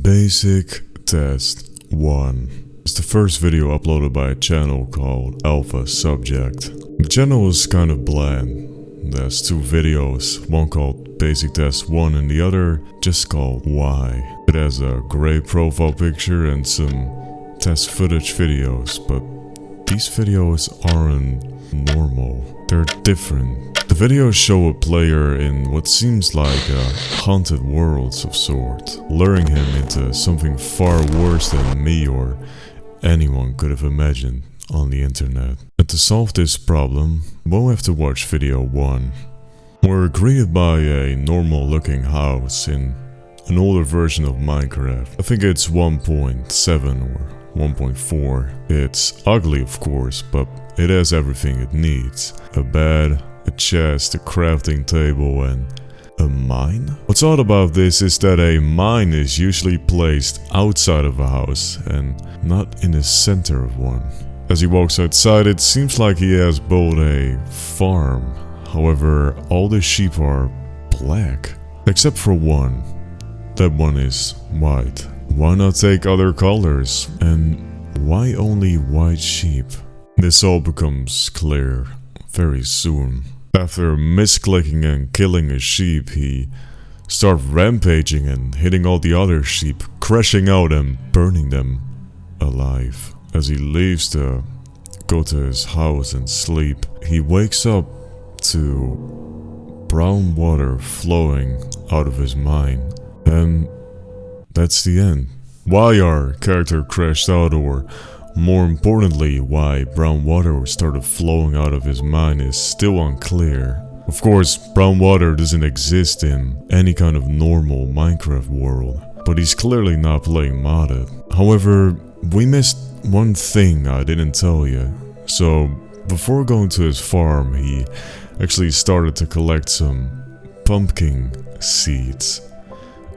Basic Test 1 is the first video uploaded by a channel called Alpha Subject. The channel is kind of bland. There's two videos, one called Basic Test 1 and the other just called Why. It has a grey profile picture and some test footage videos, but these videos aren't normal. They're different. The videos show a player in what seems like a haunted world of sorts, luring him into something far worse than me or anyone could have imagined on the internet. And to solve this problem, we'll have to watch video 1. We're greeted by a normal looking house in an older version of Minecraft. I think it's 1.7 or 1.4. It's ugly, of course, but it has everything it needs. A bed, a chest, a crafting table, and a mine? What's odd about this is that a mine is usually placed outside of a house and not in the center of one. As he walks outside, it seems like he has built a farm. However, all the sheep are black, except for one. That one is white. Why not take other colors? And why only white sheep? This all becomes clear very soon. After misclicking and killing a sheep, he starts rampaging and hitting all the other sheep, crashing out and burning them alive. As he leaves to go to his house and sleep, he wakes up to brown water flowing out of his mine. And that's the end. Why our character crashed out, or more importantly, why brown water started flowing out of his mine, is still unclear. Of course, brown water doesn't exist in any kind of normal Minecraft world, but he's clearly not playing modded. However, we missed one thing I didn't tell you. So, before going to his farm, he actually started to collect some pumpkin seeds.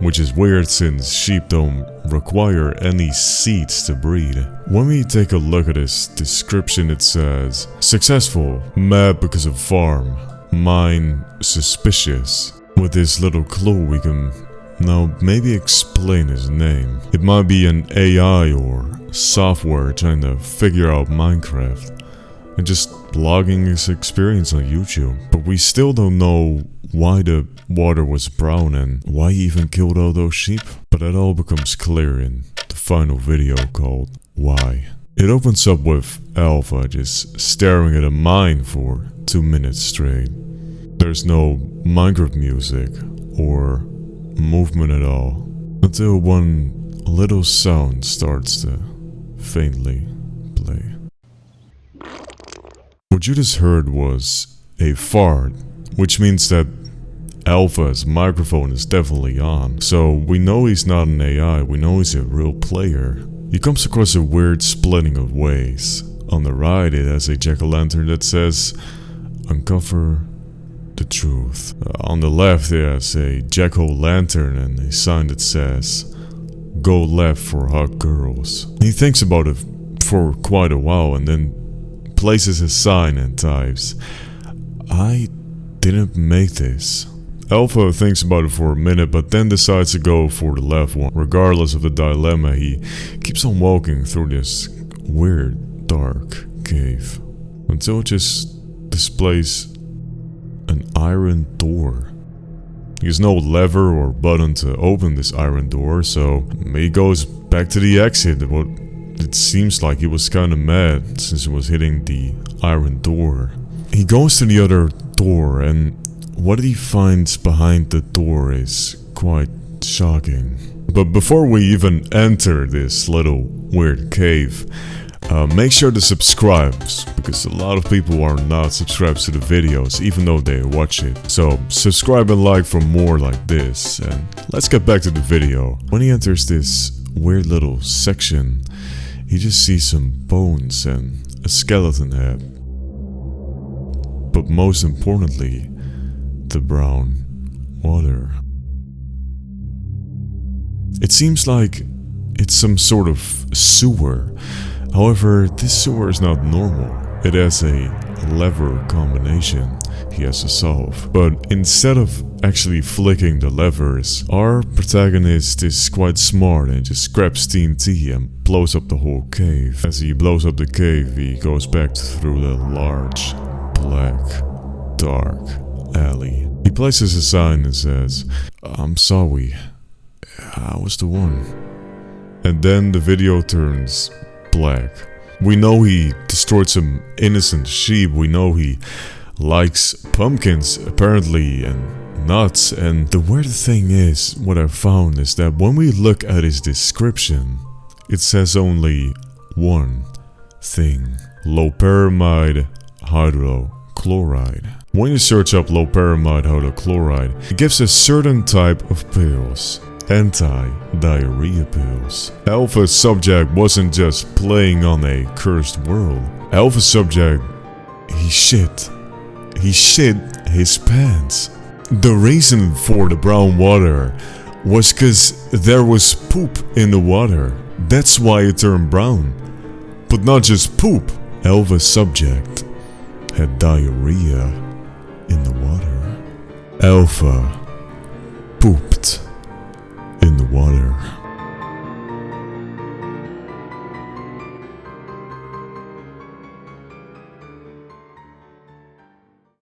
Which is weird since sheep don't require any seeds to breed. When we take a look at his description, it says, successful, mad because of farm, mine suspicious. With this little clue we can now maybe explain his name. It might be an AI or software trying to figure out Minecraft and just logging his experience on YouTube. But we still don't know why the water was brown and why he even killed all those sheep. But it all becomes clear in the final video called Why. It opens up with Alpha just staring at a mine for 2 minutes straight. There's no Minecraft music or movement at all, until one little sound starts to faintly play. What you just heard was a fart, which means that Alpha's microphone is definitely on. So we know he's not an AI, we know he's a real player. He comes across a weird splitting of ways. On the right it has a jack-o'-lantern that says, uncover the truth. On the left it has a jack-o'-lantern and a sign that says, go left for hot girls. He thinks about it for quite a while and then places his sign and types, I didn't make this. Alpha thinks about it for a minute but then decides to go for the left one. Regardless of the dilemma, he keeps on walking through this weird dark cave until it just displays an iron door. There's no lever or button to open this iron door, so he goes back to the exit. But it seems like he was kinda mad since he was hitting the iron door. He goes to the other door and what he finds behind the door is quite shocking. But before we even enter this little weird cave, make sure to subscribe, because a lot of people are not subscribed to the videos even though they watch it. So subscribe and like for more like this, and let's get back to the video. When he enters this weird little section, he just sees some bones and a skeleton head. But most importantly, the brown water. It seems like it's some sort of sewer. However, this sewer is not normal. It has a lever combination he has to solve. But instead of actually flicking the levers. Our protagonist is quite smart and just grabs TNT and blows up the whole cave. As he blows up the cave, he goes back through the large, black, dark alley. He places a sign that says, "I'm sorry, I was the one." And then the video turns black. We know he destroyed some innocent sheep. We know he likes pumpkins, apparently, and nuts. And the weird thing is, what I found is that when we look at his description, it says only one thing: loperamide hydrochloride. When you search up loperamide hydrochloride, it gives a certain type of pills. Anti-diarrhea pills. Alpha Subject wasn't just playing on a cursed world. Alpha Subject, he shit his pants. The reason for the brown water was cause there was poop in the water. That's why it turned brown. But not just poop. Alpha Subject had diarrhea in the water. Alpha pooped in the water.